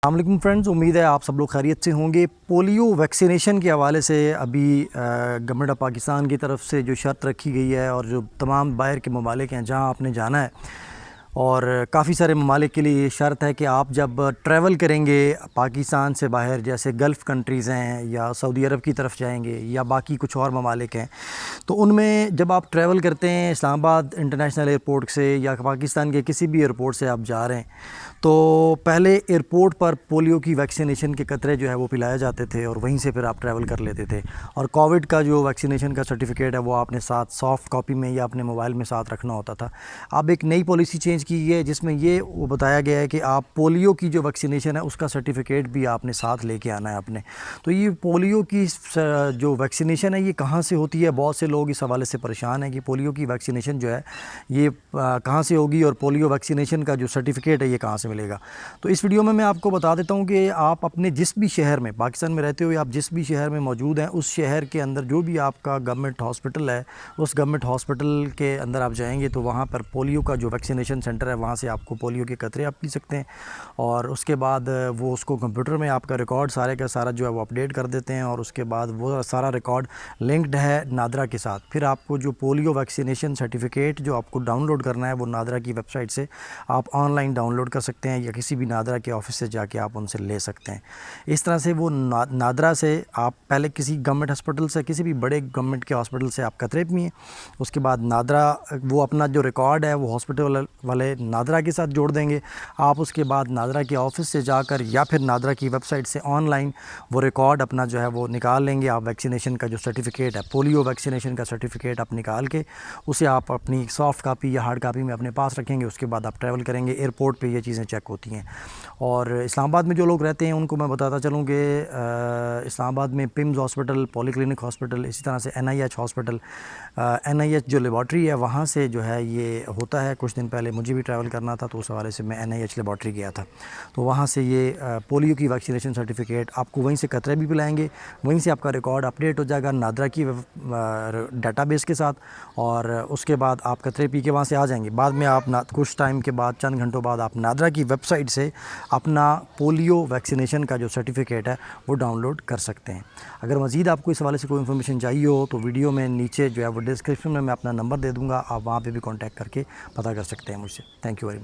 السلام علیکم فرینڈز، امید ہے آپ سب لوگ خیریت سے ہوں گے۔ پولیو ویکسینیشن کے حوالے سے ابھی گورنمنٹ آف پاکستان کی طرف سے جو شرط رکھی گئی ہے اور جو تمام باہر کے ممالک ہیں جہاں آپ نے جانا ہے، اور کافی سارے ممالک کے لیے یہ شرط ہے کہ آپ جب ٹریول کریں گے پاکستان سے باہر، جیسے گلف کنٹریز ہیں یا سعودی عرب کی طرف جائیں گے یا باقی کچھ اور ممالک ہیں، تو ان میں جب آپ ٹریول کرتے ہیں اسلام آباد انٹرنیشنل ایئرپورٹ سے یا پاکستان کے کسی بھی ایئرپورٹ سے آپ جا رہے ہیں، تو پہلے ایئرپورٹ پر پولیو کی ویکسینیشن کے قطرے جو ہے وہ پلائے جاتے تھے اور وہیں سے پھر آپ ٹریول کر لیتے تھے۔ اور کووڈ کا جو ویکسینیشن کا سرٹیفکیٹ ہے وہ آپ نے ساتھ سافٹ کاپی میں یا اپنے موبائل میں ساتھ رکھنا ہوتا تھا۔ اب ایک نئی پالیسی چینج کی گئی ہے جس میں یہ بتایا گیا ہے کہ آپ پولیو کی جو ویکسینیشن ہے اس کا سرٹیفکیٹ بھی آپ نے ساتھ لے کے آنا ہے اپنے۔ تو یہ پولیو کی جو ویکسینیشن ہے یہ کہاں سے ہوتی ہے؟ بہت سے لوگ اس حوالے سے پریشان ہیں کہ پولیو کی ویکسینیشن جو ہے یہ کہاں سے ہوگی اور پولیو ویکسینیشن کا جو سرٹیفکیٹ ہے یہ کہاں سے ملے گا۔ تو اس ویڈیو میں آپ کو بتا دیتا ہوں کہ آپ اپنے جس بھی شہر میں پاکستان میں رہتے ہوئے آپ جس بھی شہر میں موجود ہیں، اس شہر کے اندر جو بھی آپ کا گورنمنٹ ہاسپٹل ہے، اس گورنمنٹ ہاسپٹل کے اندر آپ جائیں گے تو وہاں پر پولیو کا جو ویکسینیشن سینٹر ہے وہاں سے آپ کو پولیو کے قطرے آپ پی سکتے ہیں، اور اس کے بعد وہ اس کو کمپیوٹر میں آپ کا ریکارڈ سارے کا سارا جو ہے وہ اپڈیٹ کر دیتے ہیں، اور اس کے بعد وہ سارا ریکارڈ لنکڈ ہے نادرا کے ساتھ۔ پھر آپ کو جو پولیو ویکسینیشن سرٹیفکیٹ جو آپ کو ڈاؤن لوڈ کرنا ہے وہ نادرا کی ویب سائٹ سے آپ آن لائن ڈاؤن لوڈ کر سکتے ہیں یا کسی بھی نادرا کے آفس سے جا کے آپ ان سے لے سکتے ہیں۔ اس طرح سے وہ نادرا سے آپ پہلے کسی گورنمنٹ ہاسپٹل سے، کسی بھی بڑے گورنمنٹ کے ہاسپٹل سے آپ قطرے پئیں، اس کے بعد نادرا وہ اپنا جو ریکارڈ ہے وہ ہاسپٹل والے نادرا کے ساتھ جوڑ دیں گے۔ آپ اس کے بعد نادرا کے آفس سے جا کر یا پھر نادرا کی ویب سائٹ سے آن لائن وہ ریکارڈ اپنا جو ہے وہ نکال لیں گے۔ آپ ویکسینیشن کا جو سرٹیفکیٹ ہے، پولیو ویکسینیشن کا سرٹیفکیٹ آپ نکال کے اسے آپ اپنی سافٹ کاپی یا ہارڈ کاپی میں اپنے پاس رکھیں گے۔ اس کے بعد آپ ٹریول کریں گے، ایئرپورٹ پہ یہ چیزیں چیک ہوتی ہیں۔ اور اسلام آباد میں جو لوگ رہتے ہیں ان کو میں بتاتا چلوں کہ اسلام آباد میں پمز ہاسپٹل، پولی کلینک ہاسپٹل، اسی طرح سے NIH ہاسپٹل، NIH جو لیبارٹری ہے وہاں سے جو ہے یہ ہوتا ہے۔ کچھ دن پہلے مجھے بھی ٹریول کرنا تھا تو اس حوالے سے میں NIH لیبارٹری گیا تھا، تو وہاں سے یہ پولیو کی ویکسینیشن سرٹیفکیٹ آپ کو وہیں سے قطرے بھی پلائیں گے، وہیں سے آپ کا ریکارڈ اپڈیٹ ہو جائے گا نادرا کی ڈیٹا بیس کے ساتھ، اور اس کے بعد آپ قطرے پی کے وہاں سے آ جائیں گے۔ بعد میں آپ کچھ ٹائم کے بعد، چند گھنٹوں بعد، آپ نادرا کی ویب سائٹ سے اپنا پولیو ویکسینیشن کا جو سرٹیفکیٹ ہے وہ ڈاؤن لوڈ کر سکتے ہیں۔ اگر مزید آپ کو اس حوالے سے کوئی انفارمیشن چاہیے ہو تو ویڈیو میں نیچے جو ہے وہ ڈسکرپشن میں اپنا نمبر دے دوں گا، آپ وہاں پہ بھی کانٹیکٹ کر کے پتہ کر سکتے ہیں مجھ سے۔ Thank you very much.